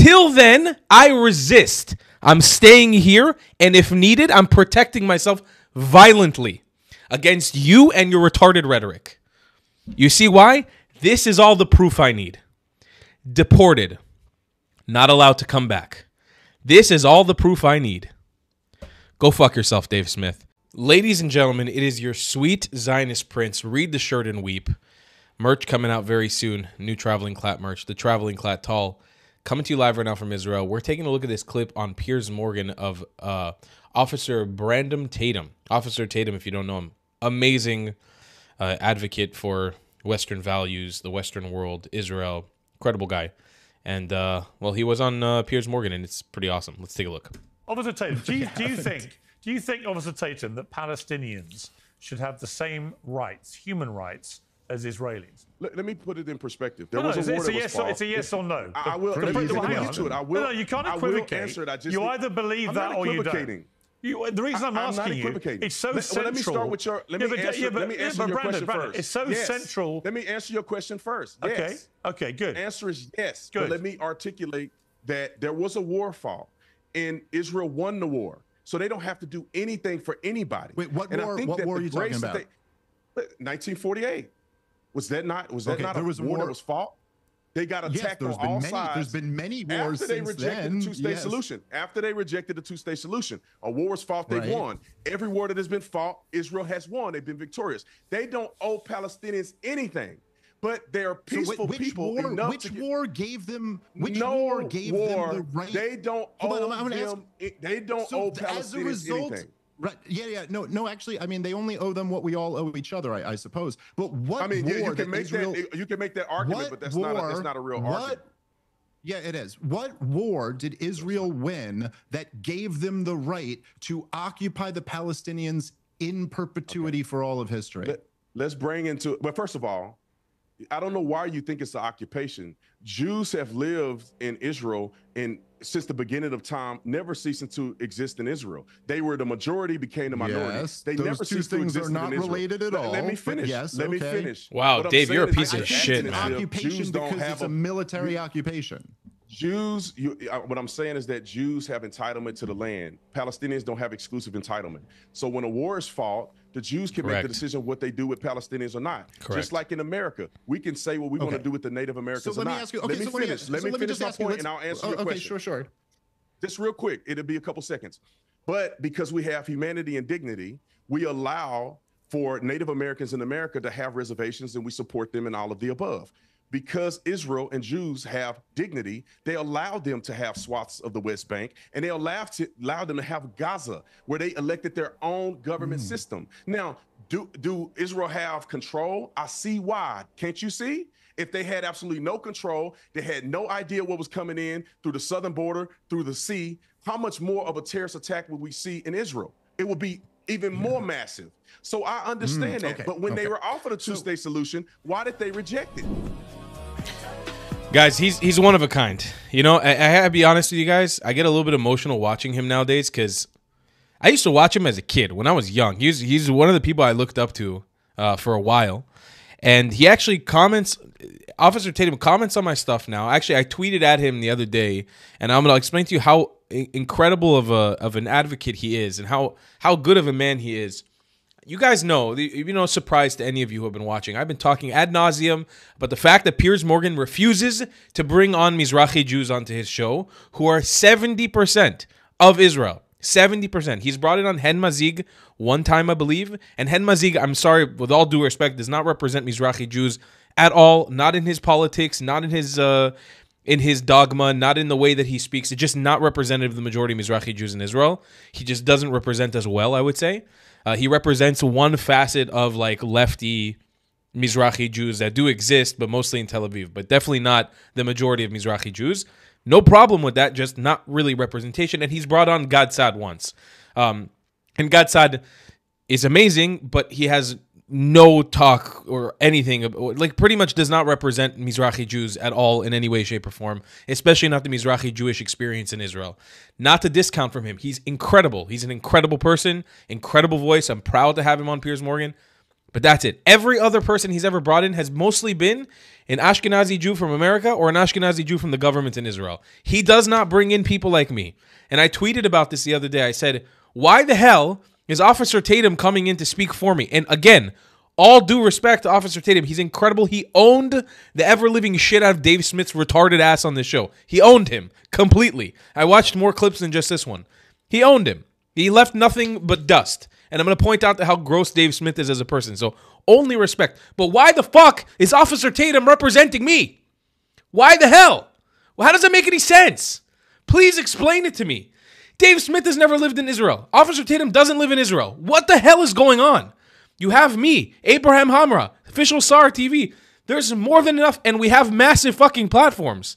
Till then, I resist. I'm staying here, and if needed, I'm protecting myself violently against you and your retarded rhetoric. You see why? This is all the proof I need. Deported. Not allowed to come back. This is all the proof I need. Go fuck yourself, Dave Smith. Ladies and gentlemen, it is your sweet Zionist prince. Read the shirt and weep. Merch coming out very soon. New Traveling Clat merch. The Traveling Clat Tall. Coming to you live right now from Israel. We're taking a look at this clip on Piers Morgan of Officer Brandon Tatum. Officer Tatum, if you don't know him, amazing advocate for Western values, the Western world, Israel. Incredible guy. And, well, he was on Piers Morgan, and it's pretty awesome. Let's take a look. Officer Tatum, do you think, Officer Tatum, that Palestinians should have the same rights, human rights, as Israelis? Let me put it in perspective. It's a yes or no. I will. Let me get to it. I will. No, you can't equivocate. You either believe that or you don't. The reason I'm asking you, it's so central. Let me start with your. Let me answer your question first. It's so central. Let me answer your question first. Okay. Yes. Okay. Good. The answer is yes. Good. But let me articulate that there was a war fought, and Israel won the war, so they don't have to do anything for anybody. Wait, what war are you talking about? 1948. Was that not a war that was fought? They got attacked on all sides. There's been many wars after they rejected the two-state solution. After they rejected the two-state solution, a war was fought, they won. Every war that has been fought, Israel has won. They've been victorious. They don't owe Palestinians anything, but they're peaceful people. Which war gave them the right? They don't owe them. They don't owe Palestinians anything. Right. Yeah. No, actually, I mean, they only owe them what we all owe each other, I suppose. But what war you can make that argument, but that's not a real argument. Yeah, it is. What war did Israel win that gave them the right to occupy the Palestinians in perpetuity for all of history? Let's bring into it. But first of all, I don't know why you think it's an occupation. Jews have lived in Israel since the beginning of time, never ceasing to exist in Israel. They were the majority, became the minority. Yes, they never ceased to exist in Israel. Those two things are not related at all. Let me finish. Yes, let me finish. Wow, Dave, you're a piece of shit, man. Occupation because it's a military occupation. Jews, what I'm saying is that Jews have entitlement to the land. Palestinians don't have exclusive entitlement. So when a war is fought, the Jews can make the decision what they do with Palestinians or not. Just like in America, we can say what we want to do with the Native Americans or not. Let me finish. Let me finish my point, and I'll answer your question. Sure. Just real quick. It'll be a couple seconds. But because we have humanity and dignity, we allow for Native Americans in America to have reservations, and we support them in all of the above. Because Israel and Jews have dignity, they allow them to have swaths of the West Bank, and they allow them to have Gaza, where they elected their own government system. Now, do Israel have control? I see why. Can't you see? If they had absolutely no control, they had no idea what was coming in through the southern border, through the sea, how much more of a terrorist attack would we see in Israel? It would be even more massive. So I understand that. But when they were offered a two-state solution, why did they reject it? Guys, he's one of a kind. You know, I have to be honest with you guys. I get a little bit emotional watching him nowadays because I used to watch him as a kid when I was young. He's one of the people I looked up to for a while. And he actually comments, Officer Tatum comments on my stuff now. Actually, I tweeted at him the other day, and I'm going to explain to you how incredible of an advocate he is and how good of a man he is. You guys know, no surprise to any of you who have been watching, I've been talking ad nauseum about the fact that Piers Morgan refuses to bring on Mizrahi Jews onto his show, who are 70% of Israel. 70%. He's brought it on Hen Mazig one time, I believe. And Hen Mazig, I'm sorry, with all due respect, does not represent Mizrahi Jews at all. Not in his politics, not in his dogma, not in the way that he speaks. It's just not representative of the majority of Mizrahi Jews in Israel. He just doesn't represent us well, I would say. He represents one facet of like lefty Mizrahi Jews that do exist, but mostly in Tel Aviv, but definitely not the majority of Mizrahi Jews. No problem with that, just not really representation. And he's brought on Gad Saad once. And Gad Saad is amazing, but he has no talk or anything, like pretty much does not represent Mizrahi Jews at all in any way, shape, or form, especially not the Mizrahi Jewish experience in Israel. Not to discount from him. He's incredible. He's an incredible person, incredible voice. I'm proud to have him on Piers Morgan. But that's it. Every other person he's ever brought in has mostly been an Ashkenazi Jew from America or an Ashkenazi Jew from the government in Israel. He does not bring in people like me. And I tweeted about this the other day. I said, why the hell is Officer Tatum coming in to speak for me? And again, all due respect to Officer Tatum, he's incredible. He owned the ever-living shit out of Dave Smith's retarded ass on this show. He owned him completely. I watched more clips than just this one. He owned him. He left nothing but dust. And I'm going to point out how gross Dave Smith is as a person. So only respect. But why the fuck is Officer Tatum representing me? Why the hell? Well, how does that make any sense? Please explain it to me. Dave Smith has never lived in Israel. Officer Tatum doesn't live in Israel. What the hell is going on? You have me, Abraham Hamra, official SAR TV. There's more than enough, and we have massive fucking platforms.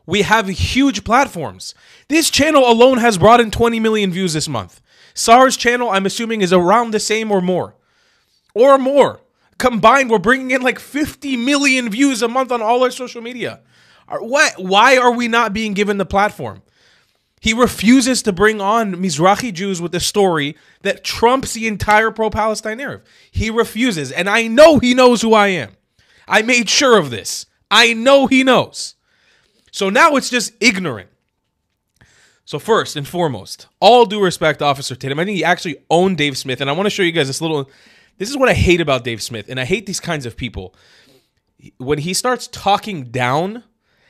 We have huge platforms. This channel alone has brought in 20 million views this month. SAR's channel, I'm assuming, is around the same or more. Or more. Combined, we're bringing in like 50 million views a month on all our social media. Why are we not being given the platform? He refuses to bring on Mizrahi Jews with a story that trumps the entire pro-Palestine narrative. He refuses, and I know he knows who I am. I made sure of this. I know he knows. So now it's just ignorant. So first and foremost, all due respect to Officer Tatum, I think he actually owned Dave Smith, and I want to show you guys this is what I hate about Dave Smith, and I hate these kinds of people. When he starts talking down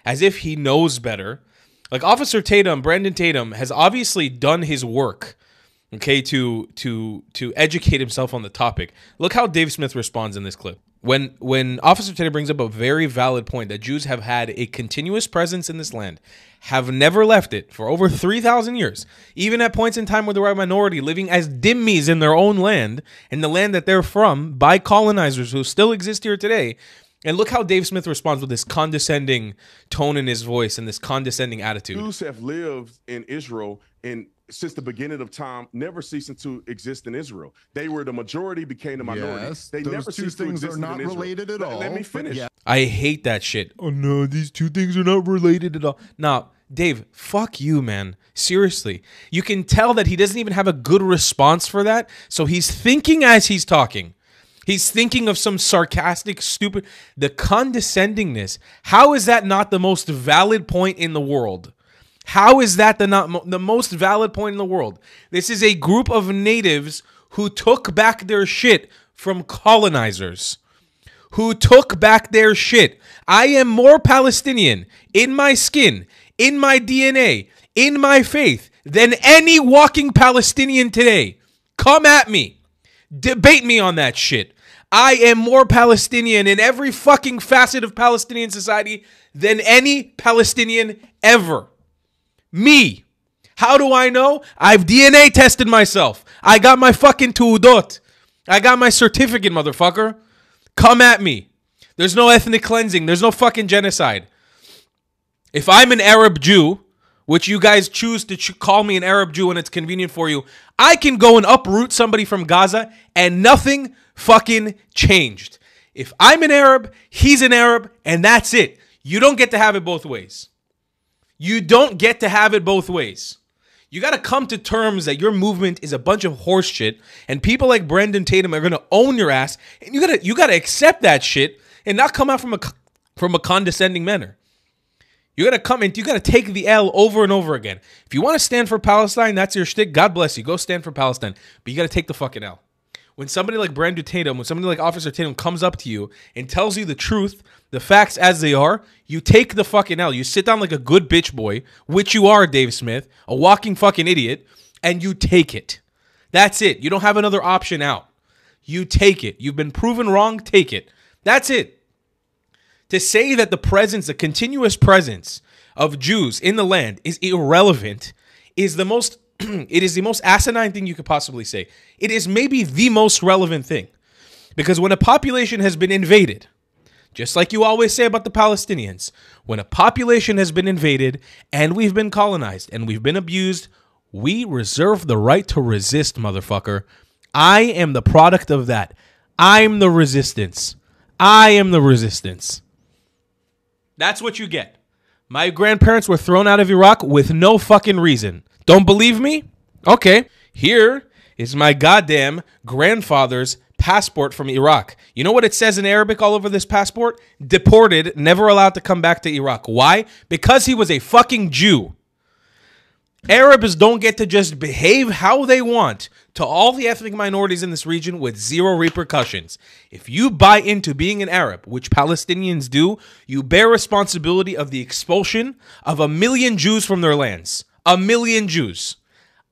as if he knows better, like Officer Tatum, Brandon Tatum, has obviously done his work, okay, to educate himself on the topic. Look how Dave Smith responds in this clip. When Officer Tatum brings up a very valid point that Jews have had a continuous presence in this land, have never left it for over 3,000 years, even at points in time where they were a minority, living as dhimmis in their own land, in the land that they're from, by colonizers who still exist here today. And look how Dave Smith responds with this condescending tone in his voice and this condescending attitude. Jews have lived in Israel since the beginning of time, never ceasing to exist in Israel. They were the majority, became the minority. Yes, they those never two ceased to things exist are not in Israel. related at all. Let me finish. Yeah. I hate that shit. Oh no, these two things are not related at all. Now, Dave, fuck you, man. Seriously. You can tell that he doesn't even have a good response for that. So he's thinking as he's talking. He's thinking of some sarcastic, stupid... The condescendingness. How is that not the most valid point in the world? How is that the most valid point in the world? This is a group of natives who took back their shit from colonizers. Who took back their shit. I am more Palestinian in my skin, in my DNA, in my faith, than any walking Palestinian today. Come at me. Debate me on that shit. I am more Palestinian in every fucking facet of Palestinian society than any Palestinian ever. Me. How do I know? I've DNA tested myself. I got my fucking tuudot. I got my certificate, motherfucker. Come at me. There's no ethnic cleansing. There's no fucking genocide. If I'm an Arab Jew, which you guys choose to call me an Arab Jew when it's convenient for you, I can go and uproot somebody from Gaza and nothing fucking changed. If I'm an Arab, he's an Arab, and that's it. You don't get to have it both ways. You don't get to have it both ways. You got to come to terms that your movement is a bunch of horse shit, and people like Brandon Tatum are going to own your ass, and you got to accept that shit and not come out from a condescending manner. You got to come and you got to take the L over and over again. If you want to stand for Palestine, that's your shtick. God bless you. Go stand for Palestine. But you got to take the fucking L. When somebody like Brandon Tatum, when somebody like Officer Tatum comes up to you and tells you the truth, the facts as they are, you take the fucking L. You sit down like a good bitch boy, which you are, Dave Smith, a walking fucking idiot, and you take it. That's it. You don't have another option out. You take it. You've been proven wrong. Take it. That's it. To say that the continuous presence of Jews in the land is irrelevant is the most, it is the most asinine thing you could possibly say. It is maybe the most relevant thing. Because when a population has been invaded, just like you always say about the Palestinians, when a population has been invaded and we've been colonized and we've been abused, we reserve the right to resist, motherfucker. I am the product of that. I'm the resistance. I am the resistance. That's what you get. My grandparents were thrown out of Iraq with no fucking reason. Don't believe me? Okay. Here is my goddamn grandfather's passport from Iraq. You know what it says in Arabic all over this passport? Deported, never allowed to come back to Iraq. Why? Because he was a fucking Jew. Arabs don't get to just behave how they want to all the ethnic minorities in this region with zero repercussions. If you buy into being an Arab, which Palestinians do, you bear responsibility of the expulsion of 1 million Jews from their lands. 1 million Jews.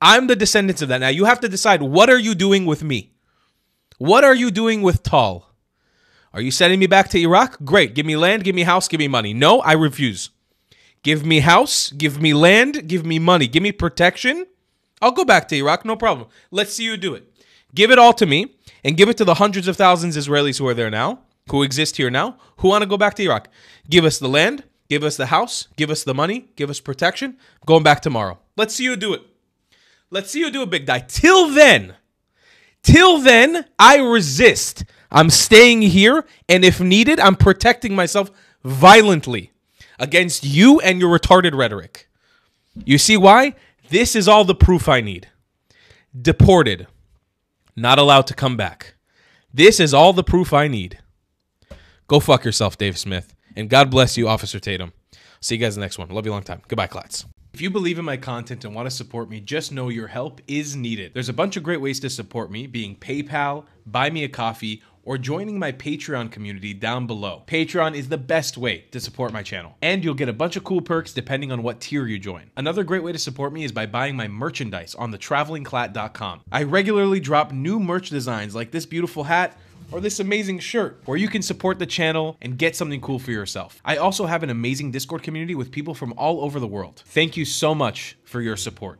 I'm the descendants of that. Now you have to decide, what are you doing with me? What are you doing with Tal? Are you sending me back to Iraq? Great. Give me land, give me house, give me money. No, I refuse. Give me house, give me land, give me money, give me protection. I'll go back to Iraq, no problem. Let's see you do it. Give it all to me and give it to the hundreds of thousands of Israelis who are there now, who exist here now, who want to go back to Iraq. Give us the land, give us the house, give us the money, give us protection. I'm going back tomorrow. Let's see you do it. Let's see you do it, big guy. Till then, I resist. I'm staying here, and if needed, I'm protecting myself violently against you and your retarded rhetoric. You see why? This is all the proof I need. Deported. Not allowed to come back. This is all the proof I need. Go fuck yourself, Dave Smith. And God bless you, Officer Tatum. See you guys in the next one. Love you a long time. Goodbye, Klats. If you believe in my content and want to support me, just know your help is needed. There's a bunch of great ways to support me, being PayPal, Buy Me a Coffee, or joining my Patreon community down below. Patreon is the best way to support my channel, and you'll get a bunch of cool perks depending on what tier you join. Another great way to support me is by buying my merchandise on thetravelingclat.com. I regularly drop new merch designs like this beautiful hat or this amazing shirt, where you can support the channel and get something cool for yourself. I also have an amazing Discord community with people from all over the world. Thank you so much for your support.